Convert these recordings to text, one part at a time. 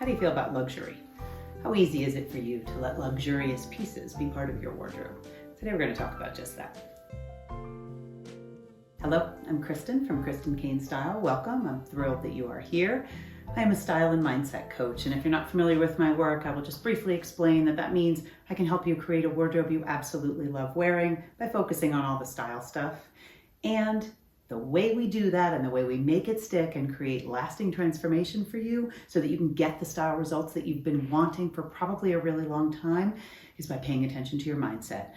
How do you feel about luxury? How easy is it for you to let luxurious pieces be part of your wardrobe? Today we're going to talk about just that. Hello, I'm Kristen from Kristen Kane Style. Welcome. I'm thrilled that you are here. I am a style and mindset coach, and if you're not familiar with my work, I will just briefly explain that means I can help you create a wardrobe you absolutely love wearing by focusing on all the style stuff. And the way we do that and the way we make it stick and create lasting transformation for you so that you can get the style results that you've been wanting for probably a really long time is by paying attention to your mindset.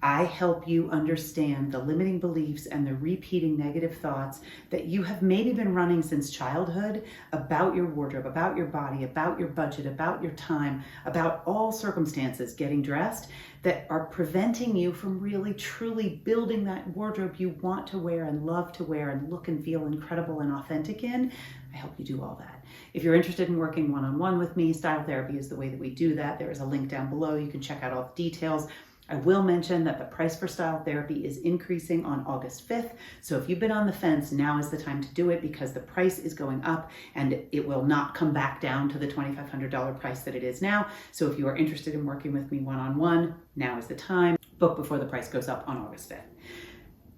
I help you understand the limiting beliefs and the repeating negative thoughts that you have maybe been running since childhood about your wardrobe, about your body, about your budget, about your time, about all circumstances getting dressed that are preventing you from really truly building that wardrobe you want to wear and love to wear and look and feel incredible and authentic in. I help you do all that. If you're interested in working one-on-one with me, style therapy is the way that we do that. There is a link down below. You can check out all the details. I will mention that the price for style therapy is increasing on August 5th. So if you've been on the fence, now is the time to do it because the price is going up and it will not come back down to the $2,500 price that it is now. So if you are interested in working with me one-on-one, now is the time. Book before the price goes up on August 5th.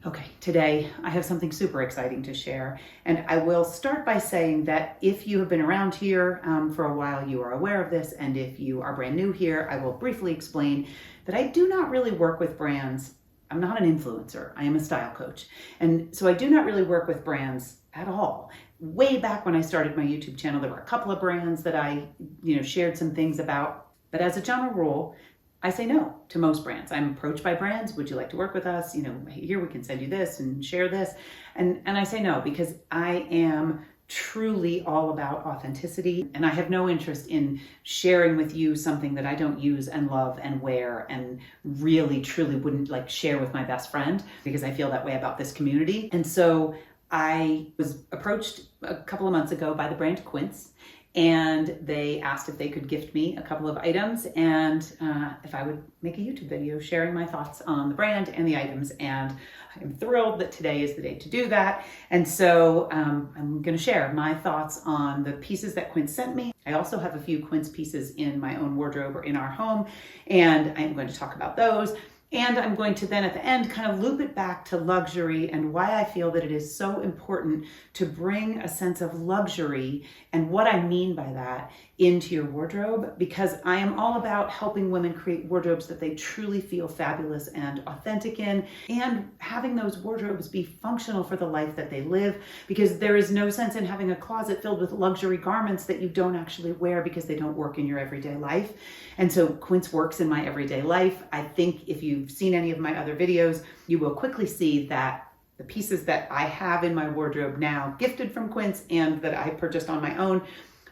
Okay, today I have something super exciting to share, and I will start by saying that if you have been around here for a while, you are aware of this, and if you are brand new here, I will briefly explain that I do not really work with brands. I'm not an influencer, I am a style coach, and so I do not really work with brands at all. Way back when I started my YouTube channel, there were a couple of brands that I shared some things about, but as a general rule, I say no to most brands. I'm approached by brands. Would you like to work with us? Here we can send you this and share this. And I say no because I am truly all about authenticity. And I have no interest in sharing with you something that I don't use and love and wear and really, truly wouldn't share with my best friend because I feel that way about this community. And so I was approached a couple of months ago by the brand Quince. And they asked if they could gift me a couple of items and if I would make a YouTube video sharing my thoughts on the brand and the items. And I'm thrilled that today is the day to do that. And so I'm going to share my thoughts on the pieces that Quince sent me. I also have a few Quince pieces in my own wardrobe or in our home, and I'm going to talk about those. And I'm going to then at the end kind of loop it back to luxury and why I feel that it is so important to bring a sense of luxury and what I mean by that into your wardrobe, because I am all about helping women create wardrobes that they truly feel fabulous and authentic in, and having those wardrobes be functional for the life that they live, because there is no sense in having a closet filled with luxury garments that you don't actually wear because they don't work in your everyday life. And so Quince works in my everyday life. I think if you've seen any of my other videos, you will quickly see that the pieces that I have in my wardrobe now, gifted from Quince and that I purchased on my own,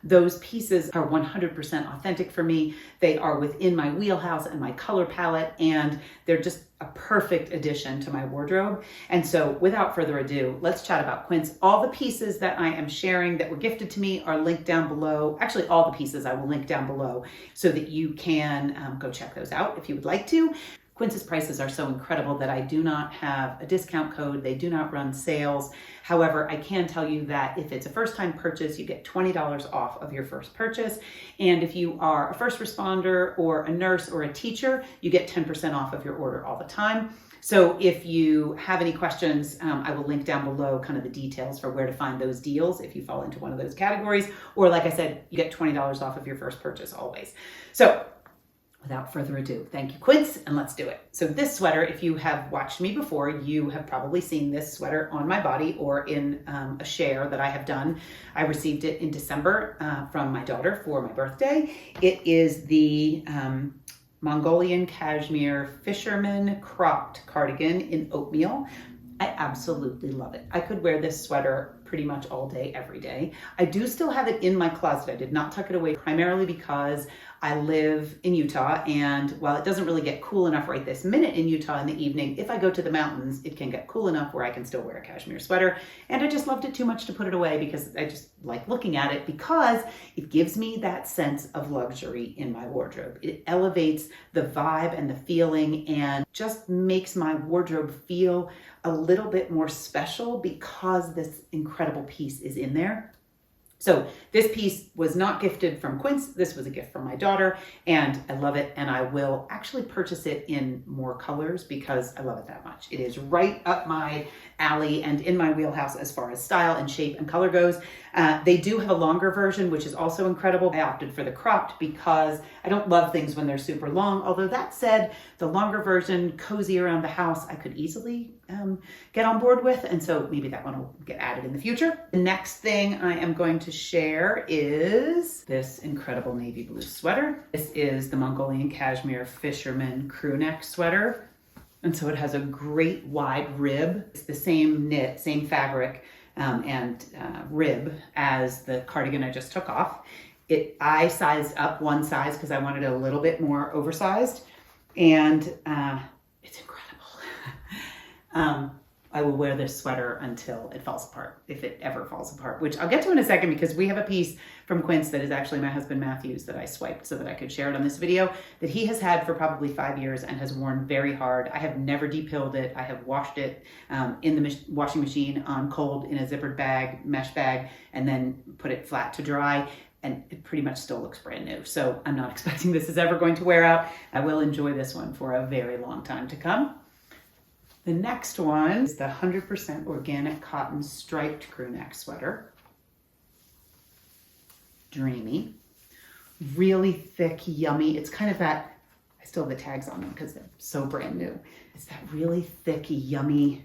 those pieces are 100% authentic for me. They are within my wheelhouse and my color palette, and they're just a perfect addition to my wardrobe. And so without further ado, let's chat about Quince. All the pieces that I am sharing that were gifted to me are linked down below. Actually, all the pieces I will link down below so that you can go check those out if you would like to. Quince's prices are so incredible that I do not have a discount code. They do not run sales. However, I can tell you that if it's a first-time purchase, you get $20 off of your first purchase. And if you are a first responder or a nurse or a teacher, you get 10% off of your order all the time. So if you have any questions, I will link down below kind of the details for where to find those deals if you fall into one of those categories. Or like I said, you get $20 off of your first purchase always. So without further ado, thank you, Quince, and let's do it. So this sweater, if you have watched me before, you have probably seen this sweater on my body or in a share that I have done. I received it in December from my daughter for my birthday. It is the Mongolian Cashmere Fisherman cropped cardigan in Oatmeal. I absolutely love it. I could wear this sweater pretty much all day, every day. I do still have it in my closet. I did not tuck it away primarily because I live in Utah, and while it doesn't really get cool enough right this minute in Utah in the evening, if I go to the mountains, it can get cool enough where I can still wear a cashmere sweater. And I just loved it too much to put it away because I just like looking at it because it gives me that sense of luxury in my wardrobe. It elevates the vibe and the feeling and just makes my wardrobe feel a little bit more special because this incredible piece is in there. So this piece was not gifted from Quince. This was a gift from my daughter, and I love it. And I will actually purchase it in more colors because I love it that much. It is right up my alley and in my wheelhouse as far as style and shape and color goes. They do have a longer version, which is also incredible. I opted for the cropped because I don't love things when they're super long. Although that said, the longer version, cozy around the house, I could easily get on board with. And so maybe that one will get added in the future. The next thing I am going to share is this incredible navy blue sweater. This is the Mongolian Cashmere Fisherman Crewneck sweater. And so it has a great wide rib. It's the same knit, same fabric and rib as the cardigan I just took off. I sized up one size because I wanted it a little bit more oversized, and it's incredible. I will wear this sweater until it falls apart, if it ever falls apart, which I'll get to in a second because we have a piece from Quince that is actually my husband Matthew's that I swiped so that I could share it on this video that he has had for probably 5 years and has worn very hard. I have never depilled it. I have washed it in the washing machine on cold in a zippered bag, mesh bag, and then put it flat to dry. And it pretty much still looks brand new. So I'm not expecting this is ever going to wear out. I will enjoy this one for a very long time to come. The next one is the 100% organic cotton striped crewneck sweater. Dreamy, really thick, yummy. It's kind of that, I still have the tags on them because they're so brand new. It's that really thick, yummy,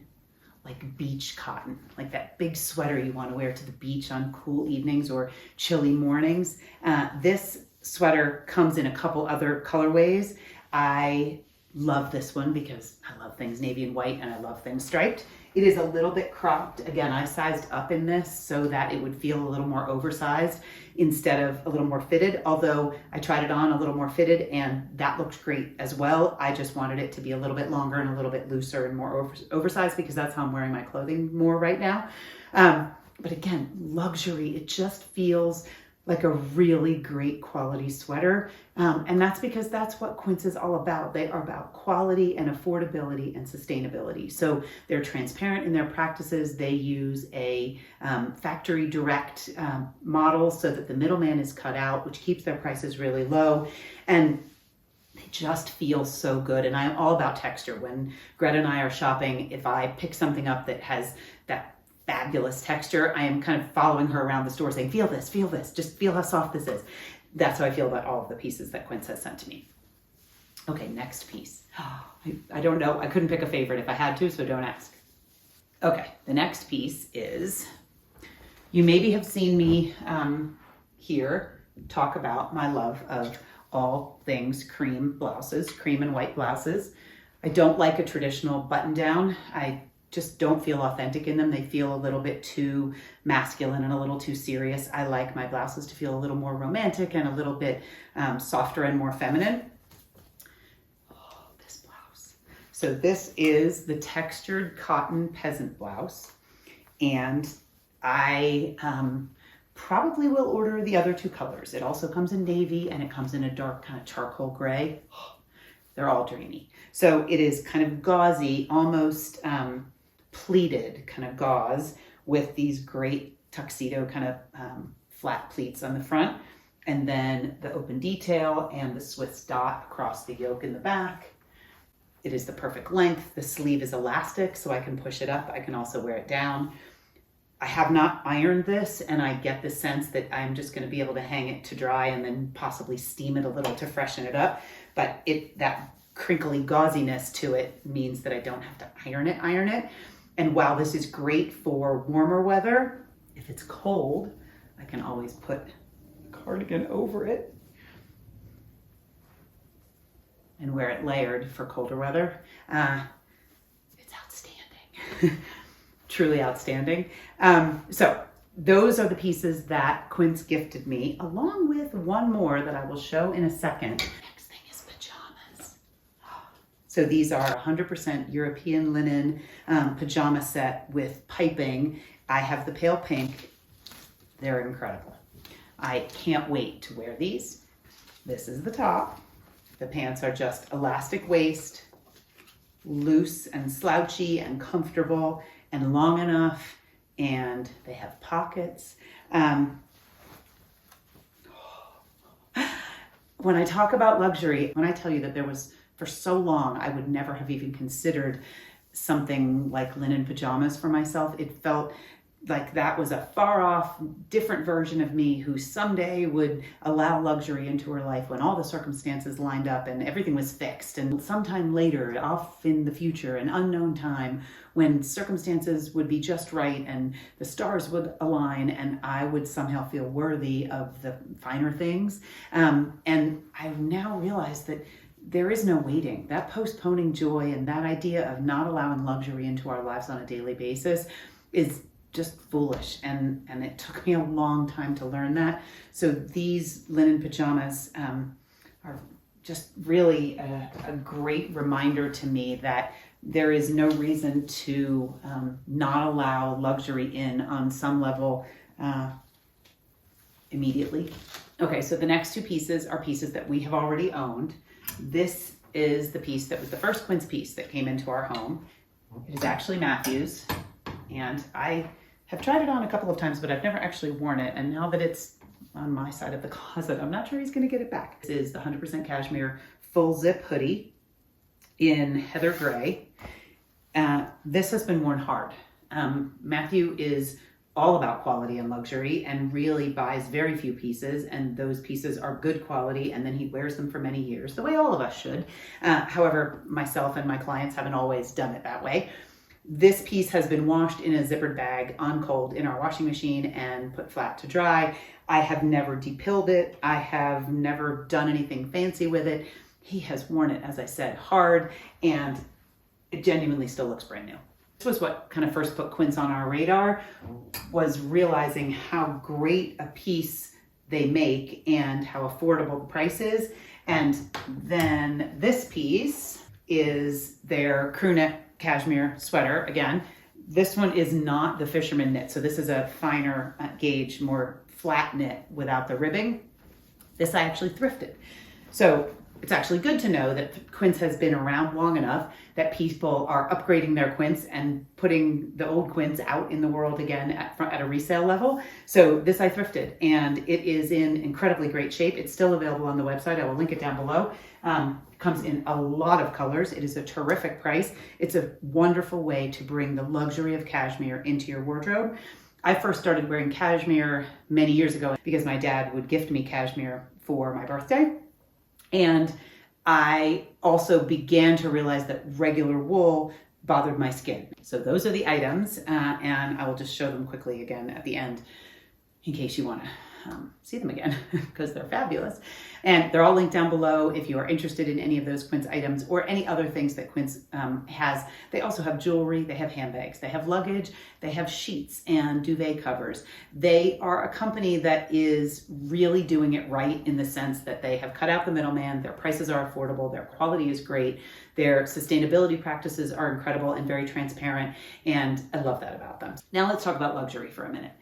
like beach cotton, like that big sweater you want to wear to the beach on cool evenings or chilly mornings. This sweater comes in a couple other colorways. I love this one because I love things navy and white and I love things striped. It is a little bit cropped. Again, I sized up in this so that it would feel a little more oversized instead of a little more fitted, although I tried it on a little more fitted and that looked great as well. I just wanted it to be a little bit longer and a little bit looser and more oversized because that's how I'm wearing my clothing more right now. But again, luxury, it just feels like a really great quality sweater. And that's because that's what Quince is all about. They are about quality and affordability and sustainability. So they're transparent in their practices. They use a factory direct model so that the middleman is cut out, which keeps their prices really low. And they just feel so good. And I'm all about texture. When Greta and I are shopping, if I pick something up that has that fabulous texture, I am kind of following her around the store saying, feel this, just feel how soft this is. That's how I feel about all of the pieces that Quince has sent to me. Okay, next piece. I don't know, I couldn't pick a favorite if I had to, so don't ask. Okay, the next piece is, you maybe have seen me here talk about my love of all things cream blouses, cream and white blouses. I don't like a traditional button down. I just don't feel authentic in them. They feel a little bit too masculine and a little too serious. I like my blouses to feel a little more romantic and a little bit softer and more feminine. Oh, this blouse. So this is the textured cotton peasant blouse. And I probably will order the other two colors. It also comes in navy and it comes in a dark kind of charcoal gray. They're all dreamy. So it is kind of gauzy, almost pleated kind of gauze with these great tuxedo kind of flat pleats on the front, and then the open detail and the Swiss dot across the yoke in the back. It is the perfect length. The sleeve is elastic, so I can push it up. I can also wear it down. I have not ironed this, and I get the sense that I'm just going to be able to hang it to dry and then possibly steam it a little to freshen it up. But that crinkly gauziness to it means that I don't have to iron it. And while this is great for warmer weather, if it's cold, I can always put a cardigan over it and wear it layered for colder weather. It's outstanding, truly outstanding. So those are the pieces that Quince gifted me, along with one more that I will show in a second. Next thing is pajamas. So these are 100% European linen pajama set with piping. I have the pale pink. They're incredible. I can't wait to wear these. This is the top. The pants are just elastic waist, loose and slouchy and comfortable and long enough, and they have pockets. when I talk about luxury, when I tell you that there was, for so long, I would never have even considered something like linen pajamas for myself. It felt like that was a far off, different version of me who someday would allow luxury into her life when all the circumstances lined up and everything was fixed. And sometime later, off in the future, an unknown time, when circumstances would be just right and the stars would align and I would somehow feel worthy of the finer things. And I've now realized that there is no waiting. That postponing joy and that idea of not allowing luxury into our lives on a daily basis is just foolish. And it took me a long time to learn that. So these linen pajamas are just really a great reminder to me that there is no reason to not allow luxury in on some level immediately. Okay, so the next two pieces are pieces that we have already owned. This is the piece that was the first Quince piece that came into our home. It is actually Matthew's, and I have tried it on a couple of times, but I've never actually worn it. And now that it's on my side of the closet, I'm not sure he's going to get it back. This is the 100% Cashmere full zip hoodie in heather gray. This has been worn hard. Matthew is all about quality and luxury and really buys very few pieces, and those pieces are good quality, and then he wears them for many years, the way all of us should. However, myself and my clients haven't always done it that way. This piece has been washed in a zippered bag on cold in our washing machine and put flat to dry. I have never depilled it. I have never done anything fancy with it. He has worn it, as I said, hard, and it genuinely still looks brand new. This was what kind of first put Quince on our radar, was realizing how great a piece they make and how affordable the price is. And then this piece is their Crewneck cashmere sweater. Again, this one is not the Fisherman knit. So this is a finer gauge, more flat knit without the ribbing. This I actually thrifted. So it's actually good to know that Quince has been around long enough that people are upgrading their Quince and putting the old Quince out in the world again at a resale level. So this I thrifted, and it is in incredibly great shape. It's still available on the website. I will link it down below. It comes in a lot of colors. It is a terrific price. It's a wonderful way to bring the luxury of cashmere into your wardrobe. I first started wearing cashmere many years ago because my dad would gift me cashmere for my birthday. And I also began to realize that regular wool bothered my skin. So those are the items, and I will just show them quickly again at the end in case you want to see them again, because they're fabulous. And they're all linked down below if you are interested in any of those Quince items or any other things that Quince has. They also have jewelry, they have handbags, they have luggage, they have sheets and duvet covers. They are a company that is really doing it right in the sense that they have cut out the middleman, their prices are affordable, their quality is great, their sustainability practices are incredible and very transparent, and I love that about them. Now let's talk about luxury for a minute.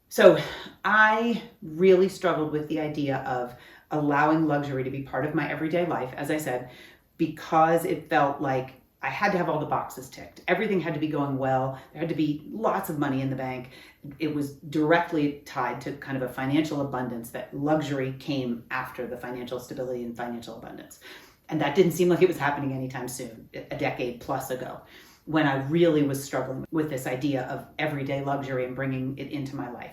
So I really struggled with the idea of allowing luxury to be part of my everyday life, as I said, because it felt like I had to have all the boxes ticked. Everything had to be going well. There had to be lots of money in the bank. It was directly tied to kind of a financial abundance, that luxury came after the financial stability and financial abundance. And that didn't seem like it was happening anytime soon, a decade plus ago, when I really was struggling with this idea of everyday luxury and bringing it into my life.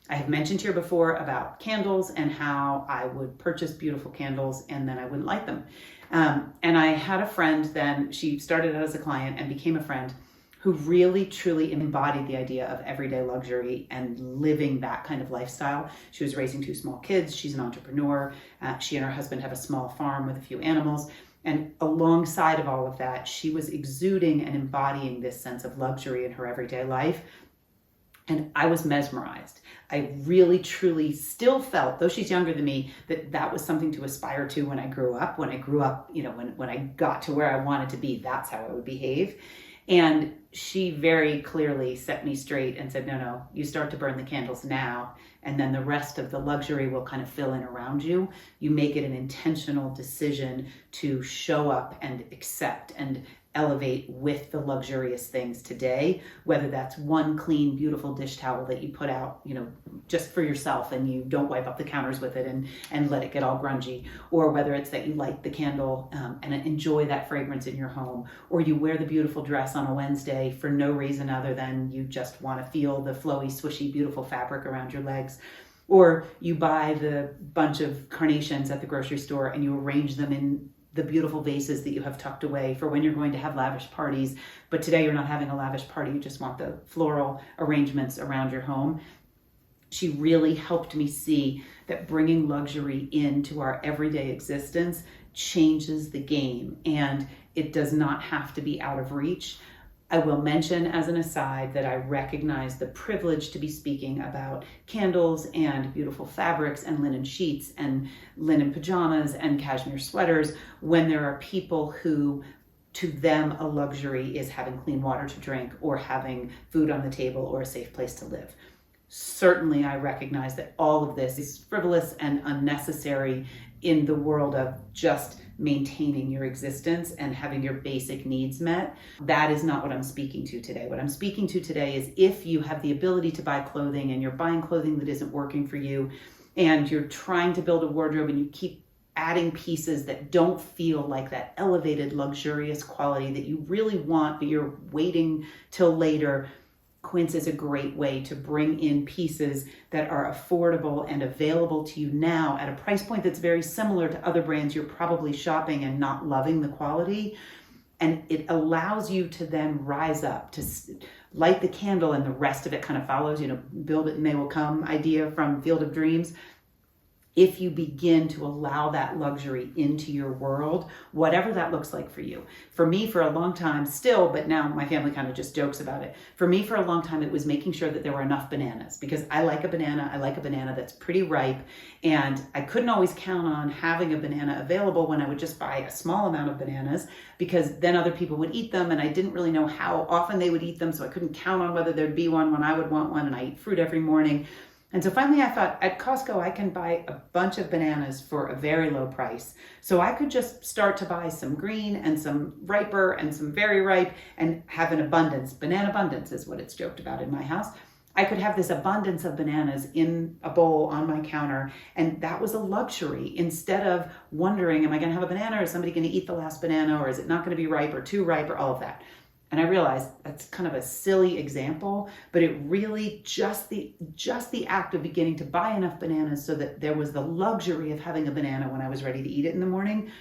I have mentioned here before about candles and how I would purchase beautiful candles and then I wouldn't light them. And I had a friend then, she started out as a client and became a friend, who really truly embodied the idea of everyday luxury and living that kind of lifestyle. She was raising 2 small kids. She's an entrepreneur. She and her husband have a small farm with a few animals. And alongside of all of that, she was exuding and embodying this sense of luxury in her everyday life. And I was mesmerized. I really, truly still felt, though she's younger than me, that that was something to aspire to when I grew up. When I grew up, you know, when I got to where I wanted to be, that's how I would behave. And she very clearly set me straight and said, no, you start to burn the candles now, and then the rest of the luxury will kind of fill in around you. You make it an intentional decision to show up and accept and elevate with the luxurious things today, whether that's one clean, beautiful dish towel that you put out, just for yourself and you don't wipe up the counters with it and let it get all grungy, or whether it's that you light the candle and enjoy that fragrance in your home, or you wear the beautiful dress on a Wednesday for no reason other than you just want to feel the flowy, swishy, beautiful fabric around your legs. Or you buy the bunch of carnations at the grocery store and you arrange them in the beautiful vases that you have tucked away for when you're going to have lavish parties. But today you're not having a lavish party, you just want the floral arrangements around your home. She really helped me see that bringing luxury into our everyday existence changes the game, and it does not have to be out of reach. I will mention as an aside that I recognize the privilege to be speaking about candles and beautiful fabrics and linen sheets and linen pajamas and cashmere sweaters when there are people who, to them, a luxury is having clean water to drink or having food on the table or a safe place to live. Certainly, I recognize that all of this is frivolous and unnecessary in the world of just maintaining your existence and having your basic needs met. That is not what I'm speaking to today. What I'm speaking to today is if you have the ability to buy clothing and you're buying clothing that isn't working for you and you're trying to build a wardrobe and you keep adding pieces that don't feel like that elevated, luxurious quality that you really want, but you're waiting till later, Quince is a great way to bring in pieces that are affordable and available to you now at a price point that's very similar to other brands you're probably shopping and not loving the quality. And it allows you to then rise up, to light the candle and the rest of it kind of follows, build it and they will come idea from Field of Dreams. If you begin to allow that luxury into your world, whatever that looks like for you. For me, for a long time still, but now my family kind of just jokes about it. For me, for a long time, it was making sure that there were enough bananas because I like a banana that's pretty ripe. And I couldn't always count on having a banana available when I would just buy a small amount of bananas because then other people would eat them and I didn't really know how often they would eat them. So I couldn't count on whether there'd be one when I would want one, and I eat fruit every morning. And so finally I thought, at Costco, I can buy a bunch of bananas for a very low price. So I could just start to buy some green and some riper and some very ripe and have an abundance. Banana abundance is what it's joked about in my house. I could have this abundance of bananas in a bowl on my counter. And that was a luxury instead of wondering, am I going to have a banana or is somebody going to eat the last banana or is it not going to be ripe or too ripe or all of that? And I realized that's kind of a silly example, but it really just the act of beginning to buy enough bananas so that there was the luxury of having a banana when I was ready to eat it in the morning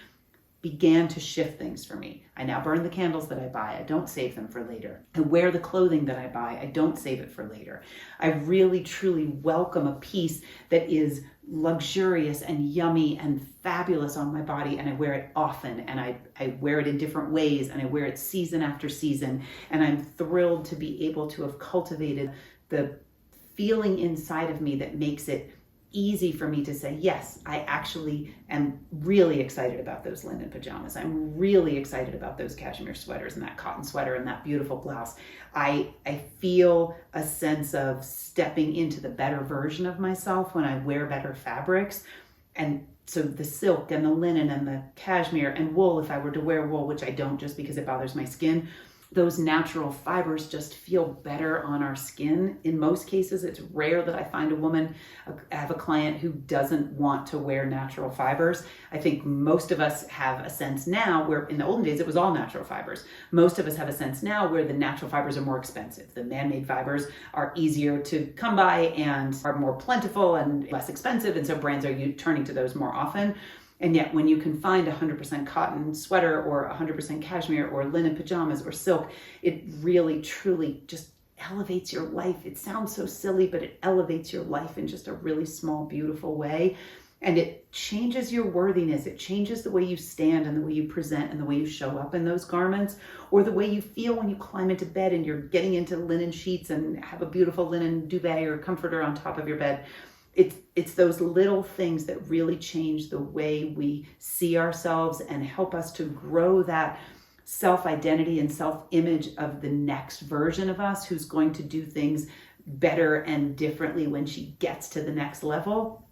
began to shift things for me. I now burn the candles that I buy. I don't save them for later. I wear the clothing that I buy. I don't save it for later. I really, truly welcome a piece that is luxurious and yummy and fabulous on my body, and I wear it often, and I wear it in different ways, and I wear it season after season, and I'm thrilled to be able to have cultivated the feeling inside of me that makes it easy for me to say, yes, I actually am really excited about those linen pajamas. I'm really excited about those cashmere sweaters and that cotton sweater and that beautiful blouse. I feel a sense of stepping into the better version of myself when I wear better fabrics. And so the silk and the linen and the cashmere and wool, if I were to wear wool, which I don't just because it bothers my skin, those natural fibers just feel better on our skin. In most cases, it's rare that I find a woman, I have a client who doesn't want to wear natural fibers. I think most of us have a sense now where in the olden days, it was all natural fibers. Most of us have a sense now where the natural fibers are more expensive. The man-made fibers are easier to come by and are more plentiful and less expensive. And so brands are turning to those more often. And yet when you can find 100% cotton sweater or 100% cashmere or linen pajamas or silk, it really, truly just elevates your life. It sounds so silly, but it elevates your life in just a really small, beautiful way. And it changes your worthiness. It changes the way you stand and the way you present and the way you show up in those garments, or the way you feel when you climb into bed and you're getting into linen sheets and have a beautiful linen duvet or comforter on top of your bed. It's those little things that really change the way we see ourselves and help us to grow that self-identity and self-image of the next version of us who's going to do things better and differently when she gets to the next level.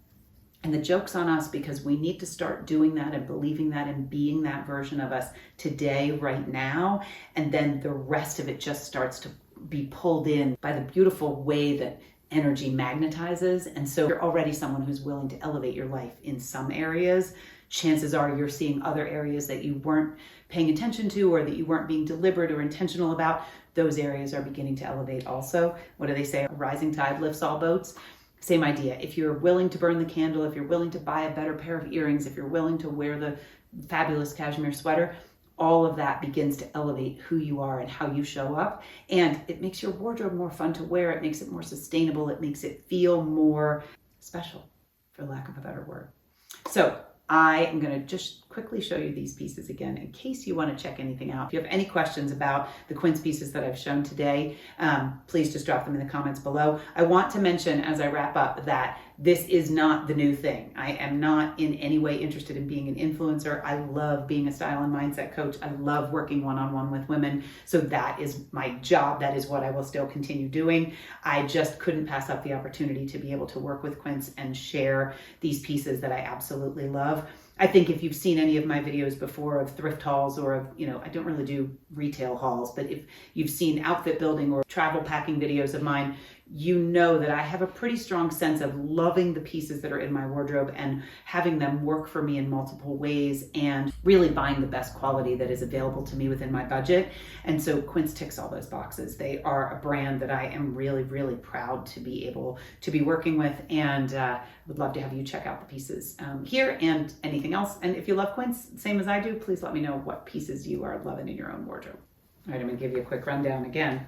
And the joke's on us because we need to start doing that and believing that and being that version of us today, right now. And then the rest of it just starts to be pulled in by the beautiful way that energy magnetizes. And so you're already someone who's willing to elevate your life in some areas. Chances are you're seeing other areas that you weren't paying attention to or that you weren't being deliberate or intentional about. Those areas are beginning to elevate also. What do they say? A rising tide lifts all boats. Same idea. If you're willing to burn the candle, if you're willing to buy a better pair of earrings, if you're willing to wear the fabulous cashmere sweater, all of that begins to elevate who you are and how you show up. And it makes your wardrobe more fun to wear. It makes it more sustainable. It makes it feel more special, for lack of a better word. So I am going to just quickly show you these pieces again in case you want to check anything out. If you have any questions about the Quince pieces that I've shown today, please just drop them in the comments below. I want to mention as I wrap up that this is not the new thing. I am not in any way interested in being an influencer. I love being a style and mindset coach. I love working one-on-one with women. So that is my job. That is what I will still continue doing. I just couldn't pass up the opportunity to be able to work with Quince and share these pieces that I absolutely love. I think if you've seen any of my videos before of thrift hauls or of, I don't really do retail hauls, but if you've seen outfit building or travel packing videos of mine, you know that I have a pretty strong sense of loving the pieces that are in my wardrobe and having them work for me in multiple ways and really buying the best quality that is available to me within my budget. And so Quince ticks all those boxes. They are a brand that I am really, really proud to be able to be working with, and would love to have you check out the pieces here and anything else. And if you love Quince, same as I do, please let me know what pieces you are loving in your own wardrobe. All right, I'm gonna give you a quick rundown again.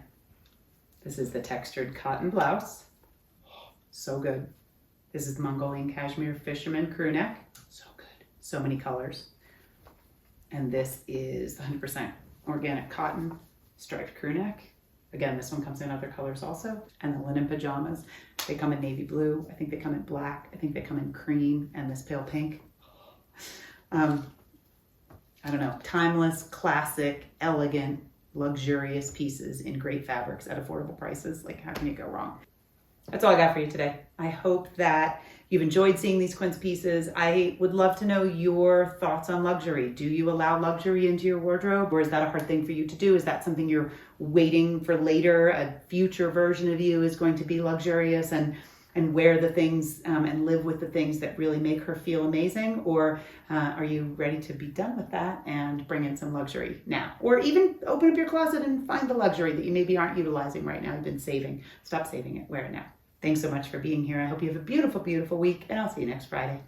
This is the textured cotton blouse. So good. This is the Mongolian Cashmere Fisherman Crewneck. So good. So many colors. And this is the 100% organic cotton striped crewneck. Again, this one comes in other colors also. And the linen pajamas. They come in navy blue. I think they come in black. I think they come in cream and this pale pink. I don't know. Timeless, classic, elegant, luxurious pieces in great fabrics at affordable prices. Like, how can you go wrong? That's all I got for you today. I hope that you've enjoyed seeing these Quince pieces. I would love to know your thoughts on luxury. Do you allow luxury into your wardrobe, or is that a hard thing for you to do? Is that something you're waiting for later? A future version of you is going to be luxurious and wear the things and live with the things that really make her feel amazing? Or are you ready to be done with that and bring in some luxury now? Or even open up your closet and find the luxury that you maybe aren't utilizing right now. You've been saving. Stop saving it. Wear it now. Thanks so much for being here. I hope you have a beautiful, beautiful week, and I'll see you next Friday.